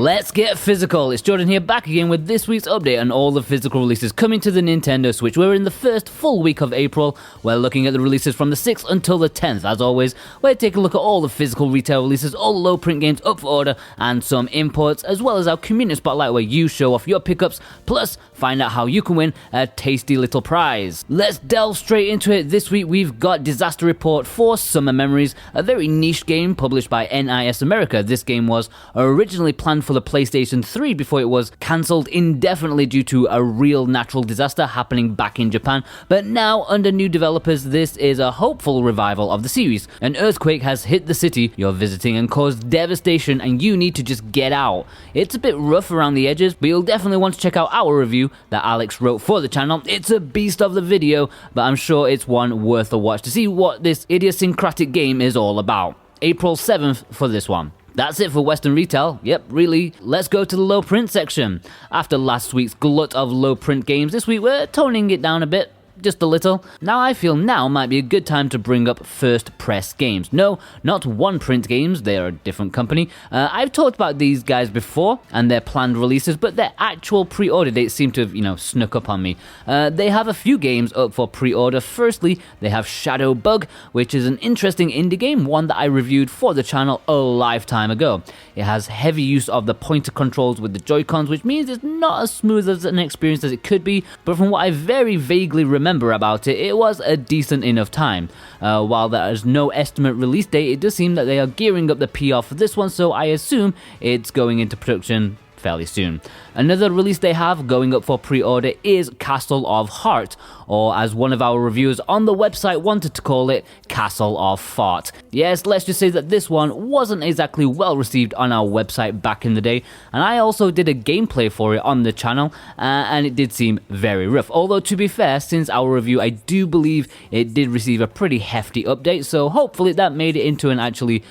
Let's get physical. It's Jordan here, back again with this week's update on all the physical releases coming to the Nintendo Switch. We're in the first full week of April. We're looking at the releases from the 6th until the 10th. As always, we're taking a look at all the physical retail releases, all the low print games up for order, and some imports, as well as our community spotlight where you show off your pickups, plus find out how you can win a tasty little prize. Let's delve straight into it. This week we've got Disaster Report for Summer Memories, a very niche game published by NIS America. This game was originally planned for the PlayStation 3 before it was cancelled indefinitely due to a real natural disaster happening back in Japan, but now under new developers this is a hopeful revival of the series. An earthquake has hit the city you're visiting and caused devastation, and you need to just get out. It's a bit rough around the edges, but you'll definitely want to check out our review that Alex wrote for the channel. It's a beast of the video, but I'm sure it's one worth a watch to see what this idiosyncratic game is all about. April 7th for this one. That's it for Western retail. Yep, really. Let's go to the low print section. After last week's glut of low print games, this week we're toning it down a bit. Just a little. Now I feel now might be a good time to bring up First Press Games. No, not One Print Games, they're a different company. I've talked about these guys before and their planned releases, but their actual pre-order dates seem to have, snuck up on me. They have a few games up for pre-order. Firstly, they have Shadowbug, which is an interesting indie game, one that I reviewed for the channel a lifetime ago. It has heavy use of the pointer controls with the Joy-Cons, which means it's not as smooth as an experience as it could be, but from what I very vaguely remember about it, it was a decent enough time. While there is no estimate release date, it does seem that they are gearing up the PR for this one, so I assume it's going into production fairly soon. Another release they have going up for pre-order is Castle of Heart, or as one of our reviewers on the website wanted to call it, Castle of Fart. Yes, let's just say that this one wasn't exactly well received on our website back in the day, and I also did a gameplay for it on the channel, and it did seem very rough. Although to be fair, since our review, I do believe it did receive a pretty hefty update, so hopefully that made it into an actually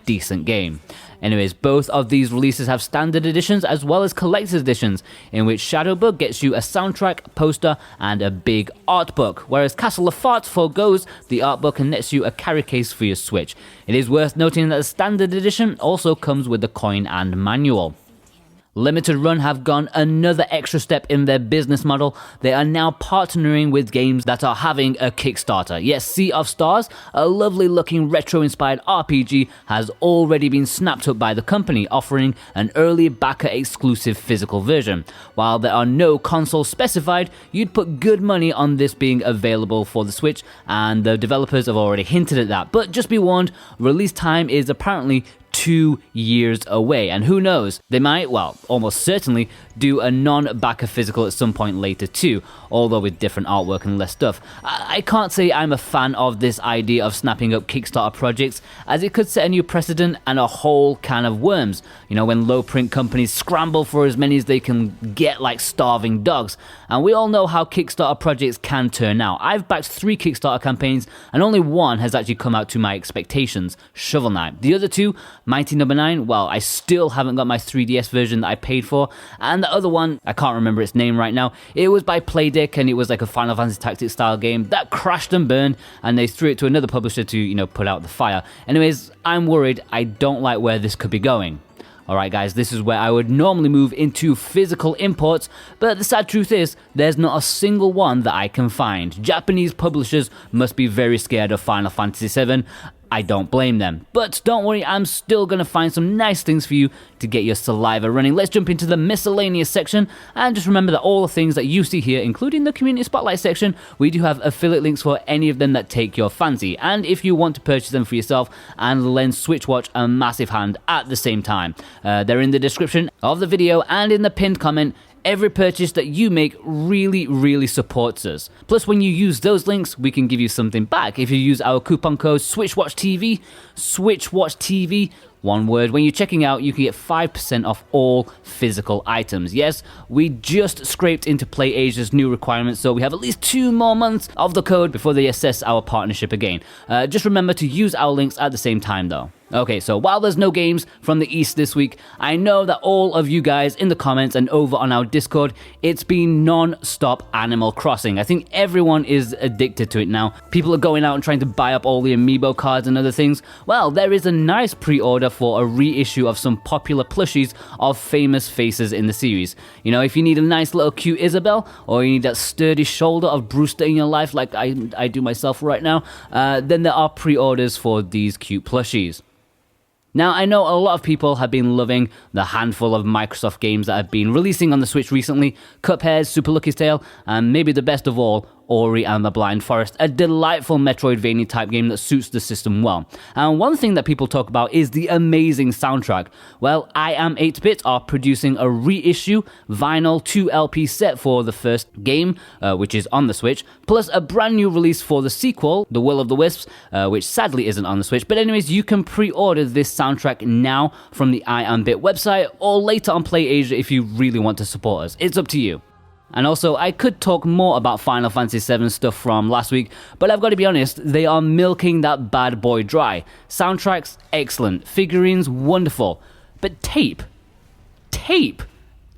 decent game. Anyways, both of these releases have standard editions as well as collector's editions, in which Shadowbug gets you a soundtrack, poster, and a big art book, whereas Castle of Fart forgoes the art book and nets you a carry case for your Switch. It is worth noting that the standard edition also comes with the coin and manual. Limited Run have gone another extra step in their business model. They are now partnering with games that are having a Kickstarter. Yes, Sea of Stars, a lovely looking retro-inspired RPG, has already been snapped up by the company, offering an early backer exclusive physical version. While there are no consoles specified, you'd put good money on this being available for the Switch, and the developers have already hinted at that. But just be warned, release time is apparently 2 years away, and who knows, they might, well, almost certainly do a non-backer physical at some point later too, although with different artwork and less stuff. I can't say I'm a fan of this idea of snapping up Kickstarter projects, as it could set a new precedent and a whole can of worms, when low print companies scramble for as many as they can get like starving dogs, and we all know how Kickstarter projects can turn out. I've backed 3 Kickstarter campaigns and only one has actually come out to my expectations, Shovel Knight. The other 2, Mighty No. 9, well, I still haven't got my 3DS version that I paid for, and the other one, I can't remember its name right now, it was by Playdeck and it was like a Final Fantasy Tactics style game that crashed and burned, and they threw it to another publisher to, put out the fire. Anyways, I'm worried. I don't like where this could be going. Alright guys, this is where I would normally move into physical imports, but the sad truth is, there's not a single one that I can find. Japanese publishers must be very scared of Final Fantasy VII. I don't blame them. But don't worry, I'm still going to find some nice things for you to get your saliva running. Let's jump into the miscellaneous section, and just remember that all the things that you see here, including the community spotlight section, we do have affiliate links for any of them that take your fancy, and if you want to purchase them for yourself and lend SwitchWatch a massive hand at the same time. They're in the description of the video and in the pinned comment. Every purchase that you make really supports us. Plus, when you use those links, we can give you something back. If you use our coupon code SwitchWatchTV, SwitchWatchTV, one word, when you're checking out, you can get 5% off all physical items. Yes, we just scraped into PlayAsia's new requirements, so we have at least 2 more months of the code before they assess our partnership again. Just remember to use our links at the same time though. Okay, so while there's no games from the East this week, I know that all of you guys in the comments and over on our Discord, it's been non-stop Animal Crossing. I think everyone is addicted to it now. People are going out and trying to buy up all the amiibo cards and other things. Well, there is a nice pre-order for a reissue of some popular plushies of famous faces in the series. You know, if you need a nice little cute Isabel, or you need that sturdy shoulder of Brewster in your life like I do myself right now, then there are pre-orders for these cute plushies. Now, I know a lot of people have been loving the handful of Microsoft games that have been releasing on the Switch recently: Cuphead, Super Lucky's Tale, and maybe the best of all, Ori and the Blind Forest, a delightful Metroidvania type game that suits the system well. And one thing that people talk about is the amazing soundtrack. Well, I Am 8-Bit are producing a reissue vinyl 2LP set for the first game, which is on the Switch, plus a brand new release for the sequel, The Will of the Wisps, which sadly isn't on the Switch. But anyways, you can pre-order this soundtrack now from the I Am Bit website, or later on PlayAsia if you really want to support us. It's up to you. And also, I could talk more about Final Fantasy VII stuff from last week, but I've got to be honest, they are milking that bad boy dry. Soundtracks, excellent. Figurines, wonderful. But tape.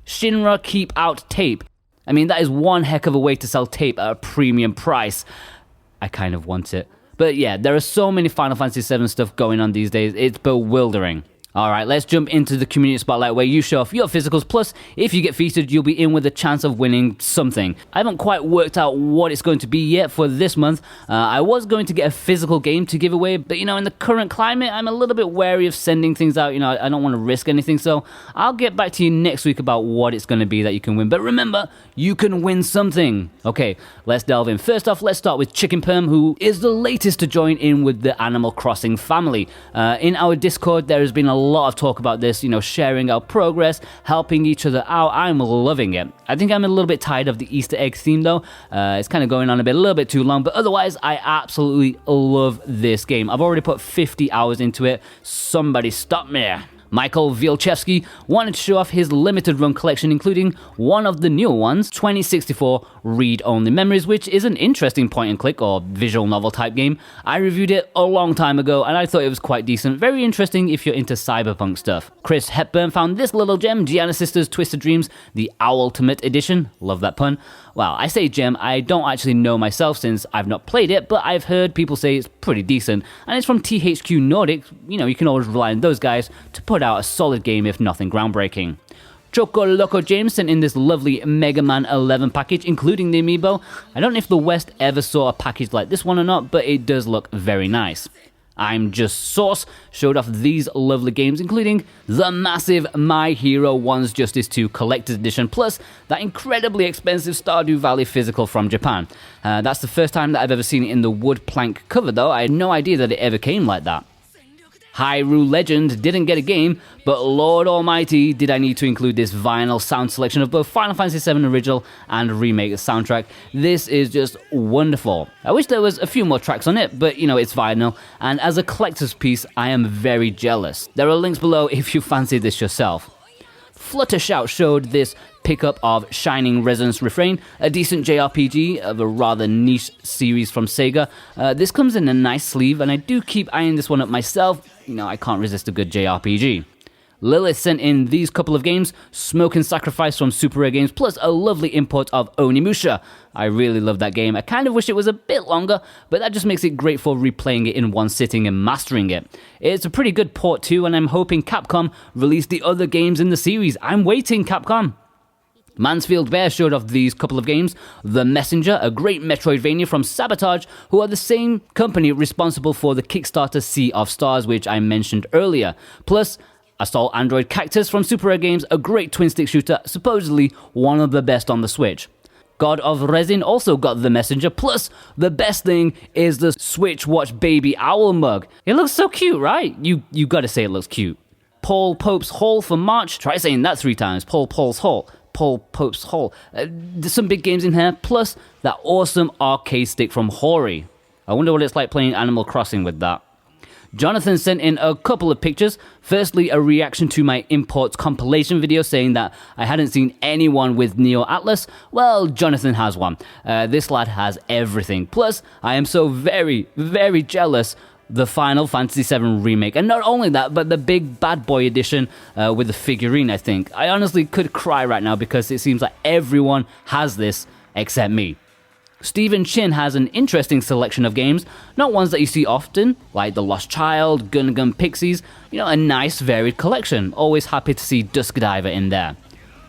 Shinra, keep out tape. I mean, that is one heck of a way to sell tape at a premium price. I kind of want it. But yeah, there are so many Final Fantasy VII stuff going on these days, it's bewildering. Alright, let's jump into the community spotlight where you show off your physicals, plus if you get featured, you'll be in with a chance of winning something. I haven't quite worked out what it's going to be yet for this month. I was going to get a physical game to give away, but you know, in the current climate, I'm a little bit wary of sending things out. You know, I don't want to risk anything, so I'll get back to you next week about what it's going to be that you can win. But remember, you can win something. Okay, let's delve in. First off, let's start with Chicken Perm, who is the latest to join in with the Animal Crossing family. In our Discord, there has been a lot of talk about this, you know, sharing our progress, helping each other out. I'm loving it. I think I'm a little bit tired of the Easter egg theme though. It's kind of going on a little bit too long, but otherwise I absolutely love this game. I've already put 50 hours into it. Somebody stop me. Michael Wielczewski wanted to show off his limited run collection, including one of the newer ones, 2064 Read-Only Memories, which is an interesting point-and-click or visual novel type game. I reviewed it a long time ago, and I thought it was quite decent. Very interesting if you're into cyberpunk stuff. Chris Hepburn found this little gem, Gianna Sisters Twisted Dreams, the Owltimate Edition. Love that pun. Well, I say gem, I don't actually know myself since I've not played it, but I've heard people say it's pretty decent. And it's from THQ Nordic. You know, you can always rely on those guys to put out a solid game, if nothing groundbreaking. Choco Loco James sent in this lovely Mega Man 11 package, including the amiibo. I don't know if the West ever saw a package like this one or not, but it does look very nice. I'm Just Sauce showed off these lovely games, including the massive My Hero 1's Justice 2 Collector's Edition, plus that incredibly expensive Stardew Valley physical from Japan. That's the first time that I've ever seen it in the wood plank cover though. I had no idea that it ever came like that. Hyrule Legend didn't get a game, but Lord Almighty did I need to include this vinyl sound selection of both Final Fantasy VII Original and Remake soundtrack. This is just wonderful. I wish there was a few more tracks on it, but you know, it's vinyl, and as a collector's piece, I am very jealous. There are links below if you fancy this yourself. Fluttershout showed this pickup of Shining Resonance Refrain, a decent JRPG of a rather niche series from Sega. This comes in a nice sleeve, and I do keep eyeing this one up myself. You know, I can't resist a good JRPG. Lilith sent in these couple of games, Smoke and Sacrifice from Super Rare Games, plus a lovely import of Onimusha. I really love that game. I kind of wish it was a bit longer, but that just makes it great for replaying it in one sitting and mastering it. It's a pretty good port too, and I'm hoping Capcom release the other games in the series. I'm waiting, Capcom. Mansfield Bear showed off these couple of games. The Messenger, a great Metroidvania from Sabotage, who are the same company responsible for the Kickstarter Sea of Stars, which I mentioned earlier. Plus, Assault Android Cactus from Super Rare Games, a great twin-stick shooter, supposedly one of the best on the Switch. God of Resin also got the Messenger, plus the best thing is the SwitchWatch Baby Owl mug. It looks so cute, right? You gotta say it looks cute. Paul Pope's Hall for March. Try saying that 3 times. Paul's Hall. Paul Pope's Hall. There's some big games in here, plus that awesome arcade stick from Hori. I wonder what it's like playing Animal Crossing with that. Jonathan sent in a couple of pictures. Firstly, a reaction to my imports compilation video saying that I hadn't seen anyone with Neo Atlas. Well, Jonathan has one. This lad has everything. Plus, I am so very, very jealous the Final Fantasy VII Remake. And not only that, but the big bad boy edition with the figurine, I think. I honestly could cry right now because it seems like everyone has this except me. Stephen Chin has an interesting selection of games, not ones that you see often, like The Lost Child, Gundam Pixies, a nice varied collection. Always happy to see Dusk Diver in there.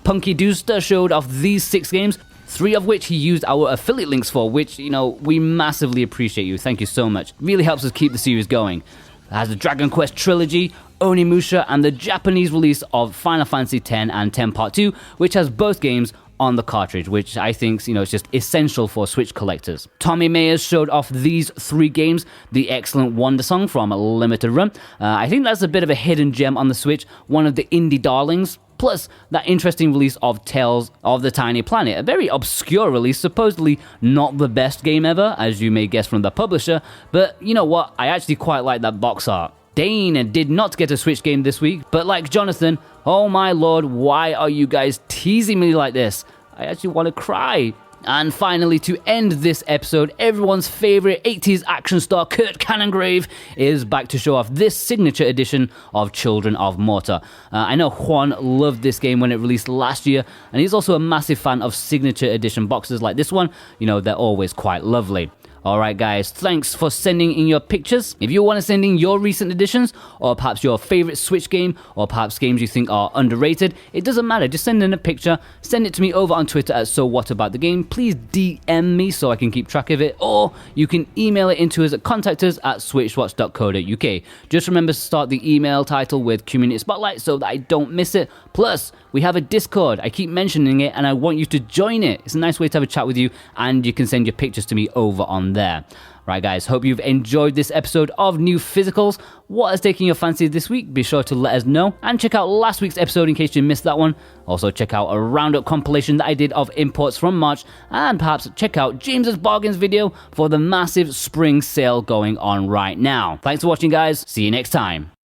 Punky Dooster showed off these 6 games, 3 of which he used our affiliate links for, which, we massively appreciate you. Thank you so much. Really helps us keep the series going. It has the Dragon Quest Trilogy, Onimusha, and the Japanese release of Final Fantasy X and 10 Part 2, which has both games on the cartridge, which I think, is just essential for Switch collectors. Tommy Mayers showed off these 3 games, the excellent Wonder Song from Limited Run. I think that's a bit of a hidden gem on the Switch, one of the indie darlings. Plus, that interesting release of Tales of the Tiny Planet, a very obscure release, supposedly not the best game ever, as you may guess from the publisher, but you know what, I actually quite like that box art. Dane did not get a Switch game this week, but like Jonathan, oh my lord, why are you guys teasing me like this? I actually want to cry. And finally, to end this episode, everyone's favorite 80s action star Kurt Cannongrave is back to show off this signature edition of Children of Morta. I know Juan loved this game when it released last year, and he's also a massive fan of signature edition boxes like this one. They're always quite lovely. Alright guys, thanks for sending in your pictures. If you want to send in your recent editions, or perhaps your favorite Switch game, or perhaps games you think are underrated, it doesn't matter, just send in a picture, send it to me over on Twitter at SoWhatAboutTheGame. Please DM me so I can keep track of it, or you can email it into us at contactors@switchwatch.co.uk. Just remember to start the email title with Community Spotlight so that I don't miss it. Plus, we have a Discord. I keep mentioning it and I want you to join it. It's a nice way to have a chat with you, and you can send your pictures to me over on there. Right guys, hope you've enjoyed this episode of New Physicals. What has taken your fancy this week? Be sure to let us know, and check out last week's episode in case you missed that one. Also check out a roundup compilation that I did of imports from March, and perhaps check out James's Bargains video for the massive spring sale going on right now. Thanks for watching guys, see you next time.